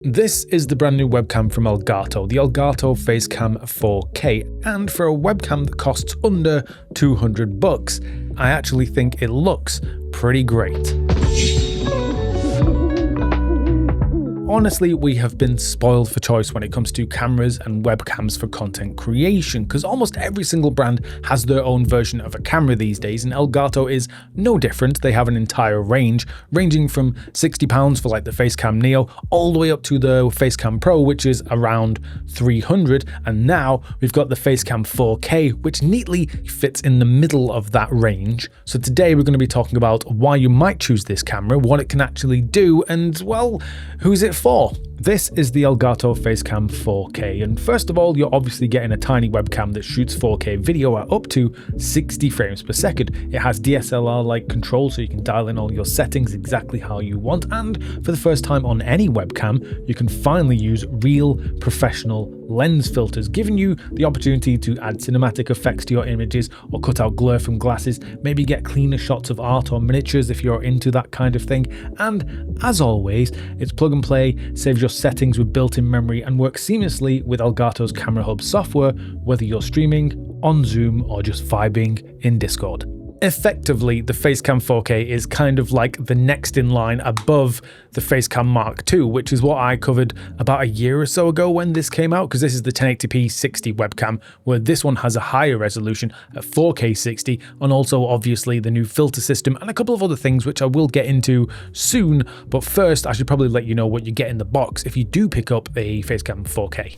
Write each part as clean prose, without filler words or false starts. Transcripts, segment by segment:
This is the brand new webcam from Elgato, the Elgato Facecam 4K, and for a webcam that costs under $200, I actually think it looks pretty great. Honestly, we have been spoiled for choice when it comes to cameras and webcams for content creation, because almost every single brand has their own version of a camera these days, and Elgato is no different. They have an entire range, ranging from £60 for like the Facecam Neo, all the way up to the Facecam Pro, which is around $300, and now we've got the Facecam 4K, which neatly fits in the middle of that range. So today we're going to be talking about why you might choose this camera, what it can actually do, and well, who's it for? This is the Elgato Facecam 4K, and first of all, you're obviously getting a tiny webcam that shoots 4K video at up to 60 frames per second. It has DSLR-like control, so you can dial in all your settings exactly how you want, and for the first time on any webcam, you can finally use real professional lens filters, giving you the opportunity to add cinematic effects to your images or cut out glare from glasses, maybe get cleaner shots of art or miniatures if you're into that kind of thing. And as always, it's plug and play, saves your settings with built-in memory, and works seamlessly with Elgato's Camera Hub software, whether you're streaming, on Zoom, or just vibing in Discord. Effectively, the Facecam 4K is kind of like the next in line above the Facecam Mark II, which is what I covered about a year or so ago when this came out, because this is the 1080p 60 webcam, where this one has a higher resolution at 4K 60, and also obviously the new filter system and a couple of other things which I will get into soon. But first, I should probably let you know what you get in the box if you do pick up a Facecam 4K.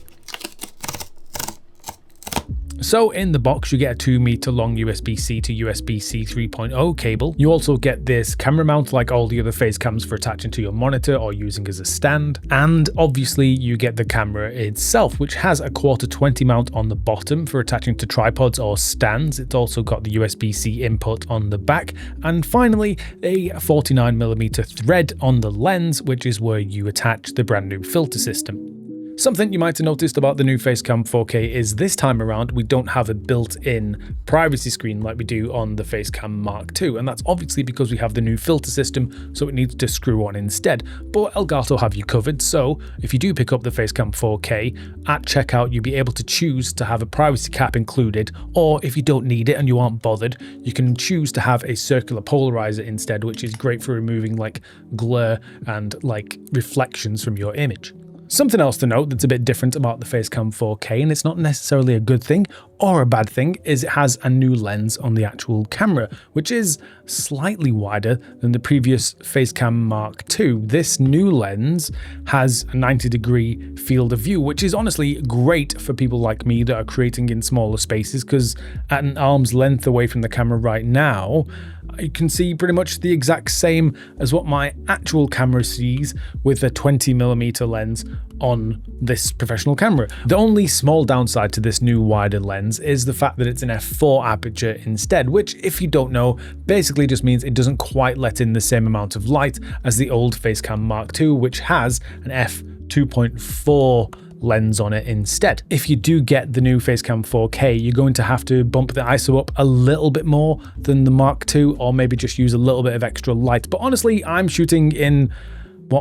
So in the box, you get a 2-meter long USB-C to USB-C 3.0 cable. You also get this camera mount like all the other Facecams for attaching to your monitor or using as a stand. And obviously you get the camera itself, which has a 1/4-20 mount on the bottom for attaching to tripods or stands. It's also got the USB-C input on the back. And finally, a 49mm thread on the lens, which is where you attach the brand new filter system. Something you might have noticed about the new Facecam 4K is this time around we don't have a built-in privacy screen like we do on the Facecam Mark II, and that's obviously because we have the new filter system, so it needs to screw on instead. But Elgato have you covered, so if you do pick up the Facecam 4K, at checkout you'll be able to choose to have a privacy cap included, or if you don't need it and you aren't bothered, you can choose to have a circular polarizer instead, which is great for removing like glare and like reflections from your image. Something else to note that's a bit different about the Facecam 4K, and it's not necessarily a good thing or a bad thing, is it has a new lens on the actual camera, which is slightly wider than the previous Facecam Mark II. This new lens has a 90-degree field of view, which is honestly great for people like me that are creating in smaller spaces, because at an arm's length away from the camera right now, you can see pretty much the exact same as what my actual camera sees with a 20mm lens on this professional camera. The only small downside to this new wider lens is the fact that it's an f4 aperture instead, which, if you don't know, basically just means it doesn't quite let in the same amount of light as the old Facecam Mark II, which has an f2.4 lens on it instead. If you do get the new Facecam 4K, you're going to have to bump the ISO up a little bit more than the Mark II, or maybe just use a little bit of extra light. But honestly, I'm shooting in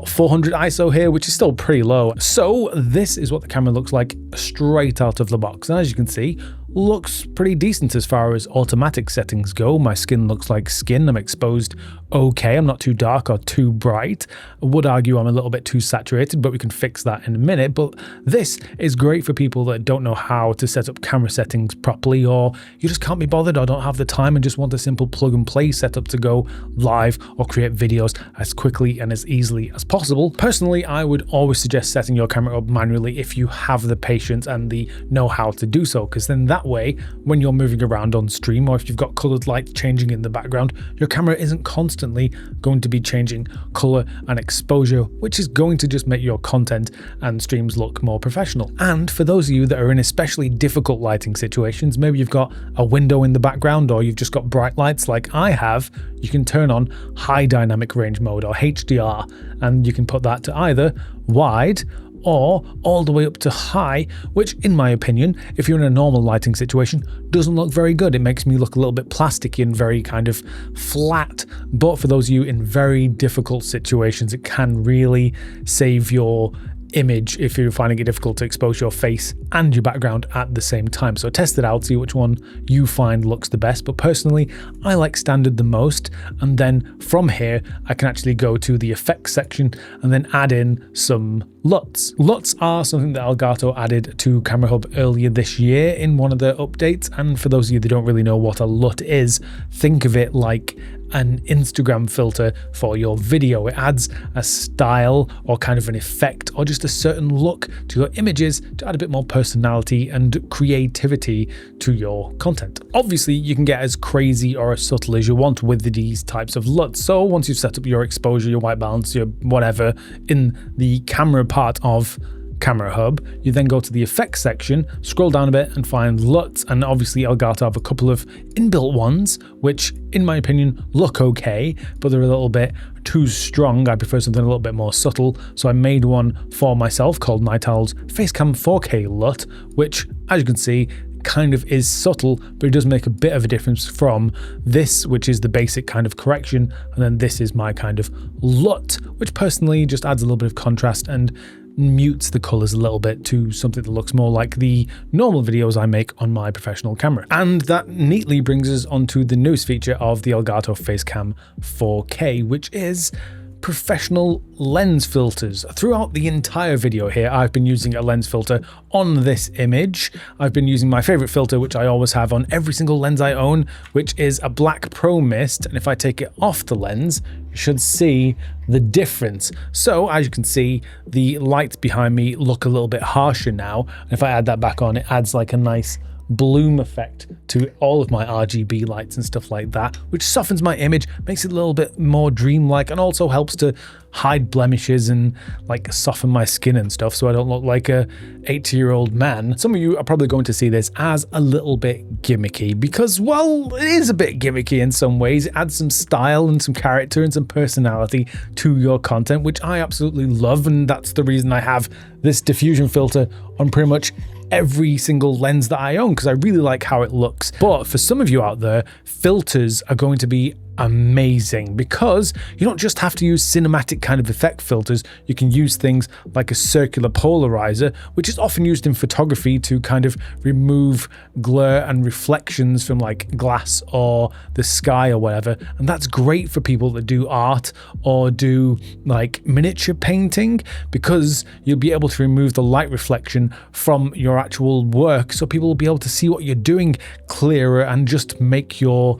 400 ISO here, which is still pretty low. So this is what the camera looks like straight out of the box. And as you can see, looks pretty decent as far as automatic settings go. My skin looks like skin. I'm exposed okay. I'm not too dark or too bright. I would argue I'm a little bit too saturated, but we can fix that in a minute. But this is great for people that don't know how to set up camera settings properly, or you just can't be bothered or don't have the time and just want a simple plug and play setup to go live or create videos as quickly and as easily as possible. Personally, I would always suggest setting your camera up manually if you have the patience and the know-how to do so, because then that way, when you're moving around on stream, or if you've got colored light changing in the background, your camera isn't constantly going to be changing color and exposure, which is going to just make your content and streams look more professional. And for those of you that are in especially difficult lighting situations, maybe you've got a window in the background, or you've just got bright lights like I have, you can turn on high dynamic range mode, or HDR, and you can put that to either wide or all the way up to high, which in my opinion, if you're in a normal lighting situation, doesn't look very good. It makes me look a little bit plasticky and very kind of flat. But for those of you in very difficult situations, it can really save your image if you're finding it difficult to expose your face and your background at the same time. So test it out, see which one you find looks the best. But personally, I like standard the most. And then from here, I can actually go to the effects section and then add in some LUTs. LUTs are something that Elgato added to Camera Hub earlier this year in one of the updates. And for those of you that don't really know what a LUT is, think of it like an Instagram filter for your video. It adds a style or kind of an effect or just a certain look to your images to add a bit more personality and creativity to your content. Obviously, you can get as crazy or as subtle as you want with these types of LUTs. So once you've set up your exposure, your white balance, your whatever in the camera part of Camera Hub, you then go to the effects section, scroll down a bit and find LUTs, and obviously Elgato have a couple of inbuilt ones which in my opinion look okay, but they're a little bit too strong. I prefer something a little bit more subtle, so I made one for myself called Night Owl's Facecam 4K LUT, which as you can see kind of is subtle, but it does make a bit of a difference from this, which is the basic kind of correction, and then this is my kind of LUT, which personally just adds a little bit of contrast and mutes the colors a little bit to something that looks more like the normal videos I make on my professional camera. And that neatly brings us onto the newest feature of the Elgato Facecam 4K, which is professional lens filters. Throughout the entire video here, I've been using a lens filter on this image. I've been using my favorite filter, which I always have on every single lens I own, which is a black pro mist. And if I take it off the lens, you should see the difference. So as you can see, the lights behind me look a little bit harsher now. And if I add that back on, it adds like a nice bloom effect to all of my RGB lights and stuff like that, which softens my image, makes it a little bit more dreamlike, and also helps to hide blemishes and like soften my skin and stuff so I don't look like a 80-year-old man. Some of you are probably going to see this as a little bit gimmicky because, well, it is a bit gimmicky in some ways. It adds some style and some character and some personality to your content, which I absolutely love, and that's the reason I have this diffusion filter on pretty much every single lens that I own, because I really like how it looks. But for some of you out there, filters are going to be amazing because you don't just have to use cinematic kind of effect filters. You can use things like a circular polarizer, which is often used in photography to kind of remove glare and reflections from like glass or the sky or whatever. And that's great for people that do art or do like miniature painting, because you'll be able to remove the light reflection from your actual work, so people will be able to see what you're doing clearer and just make your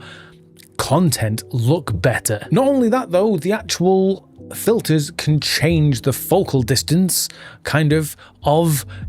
content look better. Not only that though, the actual filters can change the focal distance kind of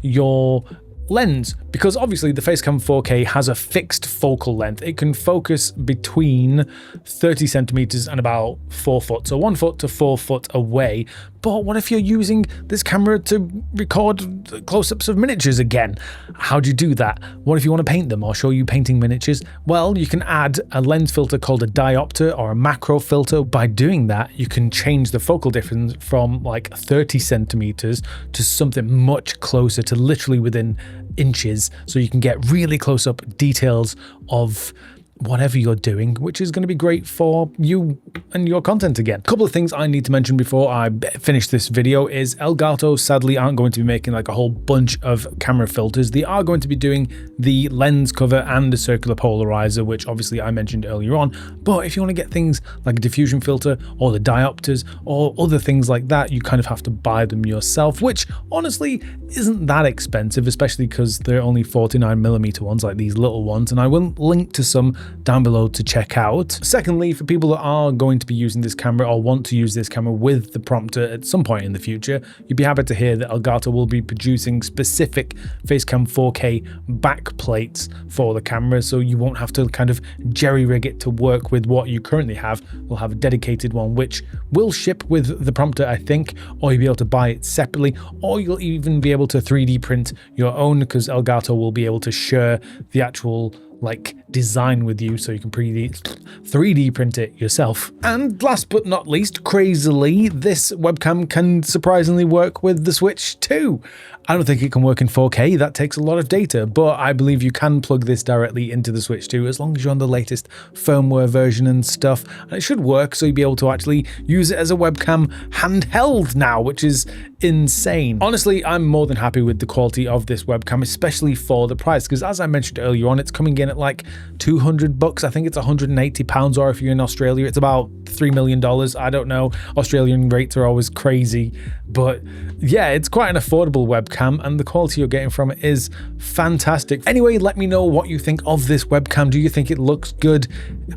your lens, because obviously the Facecam 4K has a fixed focal length. It can focus between 30 centimeters and about 4 foot, so 1 foot to 4 foot away. But what if you're using this camera to record close-ups of miniatures again? How do you do that? What if you want to paint them or show you painting miniatures? Well, you can add a lens filter called a diopter or a macro filter. By doing that, you can change the focal difference from like 30 centimeters to something much closer, to literally within inches, so you can get really close-up details of whatever you're doing, which is going to be great for you and your content again. A couple of things I need to mention before I finish this video is Elgato sadly aren't going to be making like a whole bunch of camera filters. They are going to be doing the lens cover and the circular polarizer, which obviously I mentioned earlier on. But if you want to get things like a diffusion filter or the diopters or other things like that, you kind of have to buy them yourself, which honestly isn't that expensive, especially because they're only 49mm ones like these little ones, and I will link to some down below to check out. Secondly, for people that are going to be using this camera or want to use this camera with the prompter at some point in the future, you'd be happy to hear that Elgato will be producing specific Facecam 4K backplates for the camera, so you won't have to kind of jerry-rig it to work with what you currently have. We'll have a dedicated one which will ship with the prompter, I think, or you'll be able to buy it separately, or you'll even be able to 3D print your own, because Elgato will be able to share the actual like design with you so you can 3D print it yourself. And last but not least, crazily, this webcam can surprisingly work with the Switch too. I don't think it can work in 4K, that takes a lot of data, but I believe you can plug this directly into the Switch 2 as long as you're on the latest firmware version and stuff, and it should work, so you'll be able to actually use it as a webcam handheld now, which is insane. Honestly, I'm more than happy with the quality of this webcam, especially for the price, because as I mentioned earlier on, it's coming in at like $200. I think it's £180, or if you're in Australia, it's about $3 million. I don't know. Australian rates are always crazy, but yeah, it's quite an affordable webcam, and the quality you're getting from it is fantastic. Anyway, let me know what you think of this webcam. Do you think it looks good?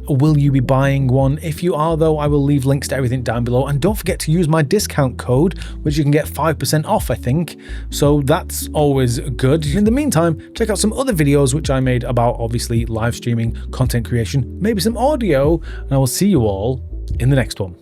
Will you be buying one? If you are though, I will leave links to everything down below, and don't forget to use my discount code, which you can get 5% off, I think, so that's always good. In the meantime, check out some other videos which I made about obviously live streaming, content creation, maybe some audio, and I will see you all in the next one.